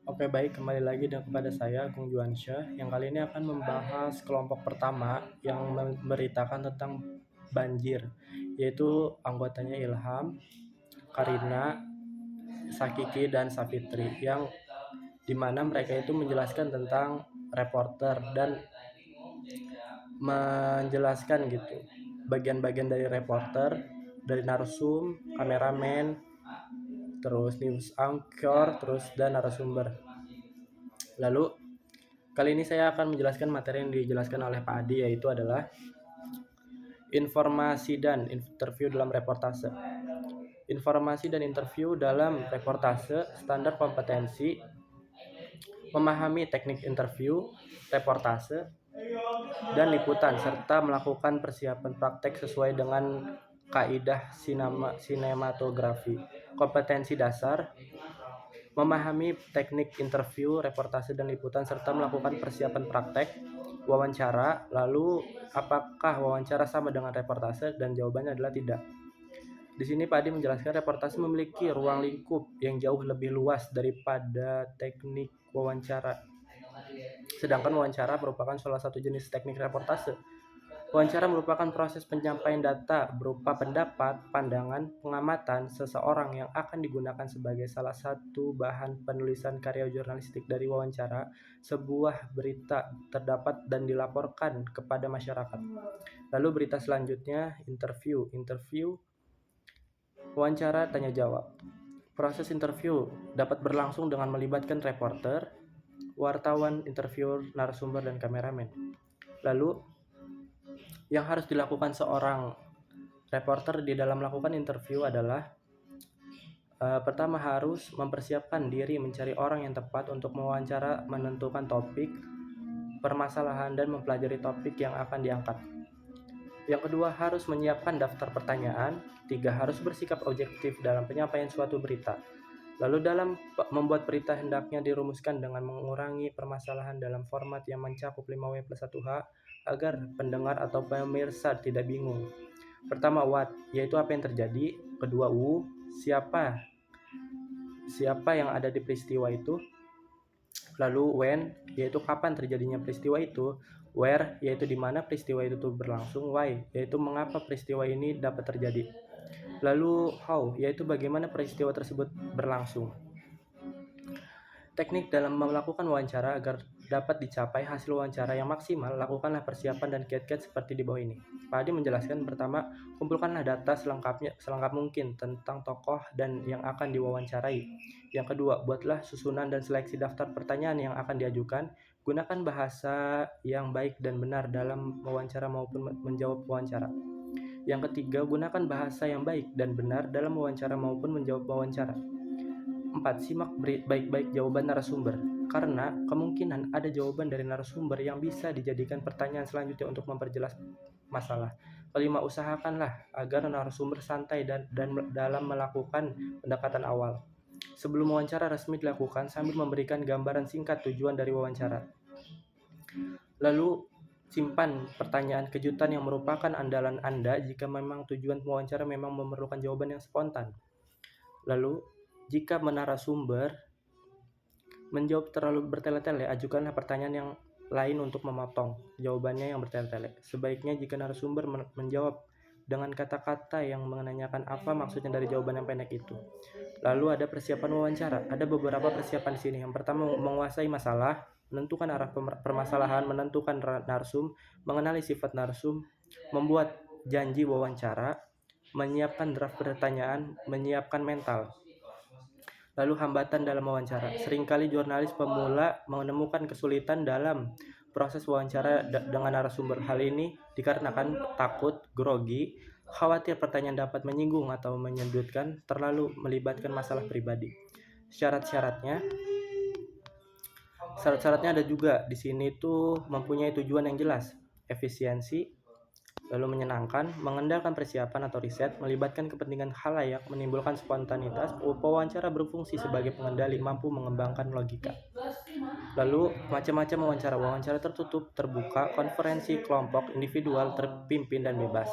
Oke baik, kembali lagi kepada saya Agung Juansyah yang kali ini akan membahas kelompok pertama yang memberitakan tentang banjir, yaitu anggotanya Ilham, Karina, Sakiki, dan Safitri yang dimana mereka itu menjelaskan tentang reporter dan menjelaskan gitu bagian-bagian dari reporter, dari narsum, kameramen, terus news anchor, terus dan narasumber. Lalu kali ini saya akan menjelaskan materi yang dijelaskan oleh Pak Adi, yaitu adalah informasi dan interview dalam reportase. Informasi dan interview dalam reportase, standar kompetensi, memahami teknik interview, reportase, dan liputan, serta melakukan persiapan praktek sesuai dengan kaidah sinematografi. Kompetensi dasar, memahami teknik interview, reportase, dan liputan, serta melakukan persiapan praktek wawancara. Lalu, apakah wawancara sama dengan reportase? Dan jawabannya adalah tidak. Di sini Pak Adi menjelaskan reportase memiliki ruang lingkup yang jauh lebih luas daripada teknik wawancara. Sedangkan wawancara merupakan salah satu jenis teknik reportase. Wawancara merupakan proses penyampaian data berupa pendapat, pandangan, pengamatan seseorang yang akan digunakan sebagai salah satu bahan penulisan karya jurnalistik. Dari wawancara, sebuah berita terdapat dan dilaporkan kepada masyarakat. Lalu berita selanjutnya, interview. Interview, wawancara tanya jawab. Proses interview dapat berlangsung dengan melibatkan reporter, wartawan, interviewer, narasumber, dan kameramen. Lalu, yang harus dilakukan seorang reporter di dalam melakukan interview adalah pertama harus mempersiapkan diri mencari orang yang tepat untuk mewawancara, menentukan topik, permasalahan, dan mempelajari topik yang akan diangkat. Yang kedua, harus menyiapkan daftar pertanyaan. Tiga, harus bersikap objektif dalam penyampaian suatu berita. Lalu dalam membuat berita hendaknya dirumuskan dengan mengurangi permasalahan dalam format yang mencakup 5W+1H agar pendengar atau pemirsa tidak bingung. Pertama, what, yaitu apa yang terjadi. Kedua, who, siapa yang ada di peristiwa itu. Lalu when, yaitu kapan terjadinya peristiwa itu. Where, yaitu di mana peristiwa itu berlangsung. Why, yaitu mengapa peristiwa ini dapat terjadi. Lalu how, yaitu bagaimana peristiwa tersebut berlangsung. Teknik dalam melakukan wawancara agar dapat dicapai hasil wawancara yang maksimal, lakukanlah persiapan dan kiat-kiat seperti di bawah ini. Pak Adi menjelaskan, pertama, kumpulkanlah data selengkap mungkin tentang tokoh dan yang akan diwawancarai. Yang kedua, buatlah susunan dan seleksi daftar pertanyaan yang akan diajukan. Gunakan bahasa yang baik dan benar dalam wawancara maupun menjawab wawancara. Yang ketiga, gunakan bahasa yang baik dan benar dalam wawancara maupun menjawab wawancara. 4. Simak baik-baik jawaban narasumber, karena kemungkinan ada jawaban dari narasumber yang bisa dijadikan pertanyaan selanjutnya untuk memperjelas masalah. Kelima, usahakanlah agar narasumber santai dan dalam melakukan pendekatan awal. Sebelum wawancara resmi dilakukan, sambil memberikan gambaran singkat tujuan dari wawancara. Lalu, simpan pertanyaan kejutan yang merupakan andalan Anda jika memang tujuan wawancara memang memerlukan jawaban yang spontan. Lalu, jika narasumber menjawab terlalu bertele-tele, ajukanlah pertanyaan yang lain untuk memotong jawabannya yang bertele-tele. Sebaiknya jika narasumber menjawab dengan kata-kata yang menanyakan apa maksudnya dari jawaban yang pendek itu. Lalu ada persiapan wawancara. Ada beberapa persiapan di sini. Yang pertama, menguasai masalah, menentukan arah permasalahan, menentukan narsum, mengenali sifat narsum, membuat janji wawancara, menyiapkan draft pertanyaan, menyiapkan mental. Lalu hambatan dalam wawancara. Seringkali jurnalis pemula menemukan kesulitan dalam proses wawancara dengan narasumber. Hal ini dikarenakan takut, grogi, khawatir pertanyaan dapat menyinggung atau menyudutkan, terlalu melibatkan masalah pribadi. Syarat-syaratnya ada juga di sini tuh mempunyai tujuan yang jelas, efisiensi, lalu menyenangkan, mengendalikan persiapan atau riset, melibatkan kepentingan khalayak, menimbulkan spontanitas, wawancara berfungsi sebagai pengendali, mampu mengembangkan logika. Lalu macam-macam wawancara, wawancara tertutup, terbuka, konferensi, kelompok, individual, terpimpin, dan bebas.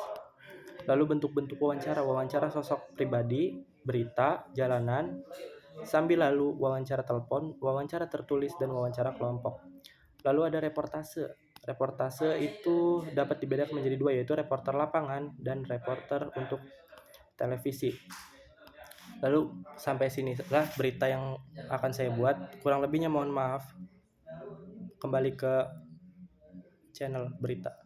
Lalu bentuk-bentuk wawancara, wawancara sosok pribadi, berita, jalanan, Sambil lalu wawancara telepon, wawancara tertulis, dan wawancara kelompok. Lalu ada reportase. Reportase itu dapat dibedakan menjadi dua, yaitu reporter lapangan dan reporter untuk televisi. Lalu sampai sini lah berita yang akan saya buat. Kurang lebihnya mohon maaf. Kembali ke channel berita.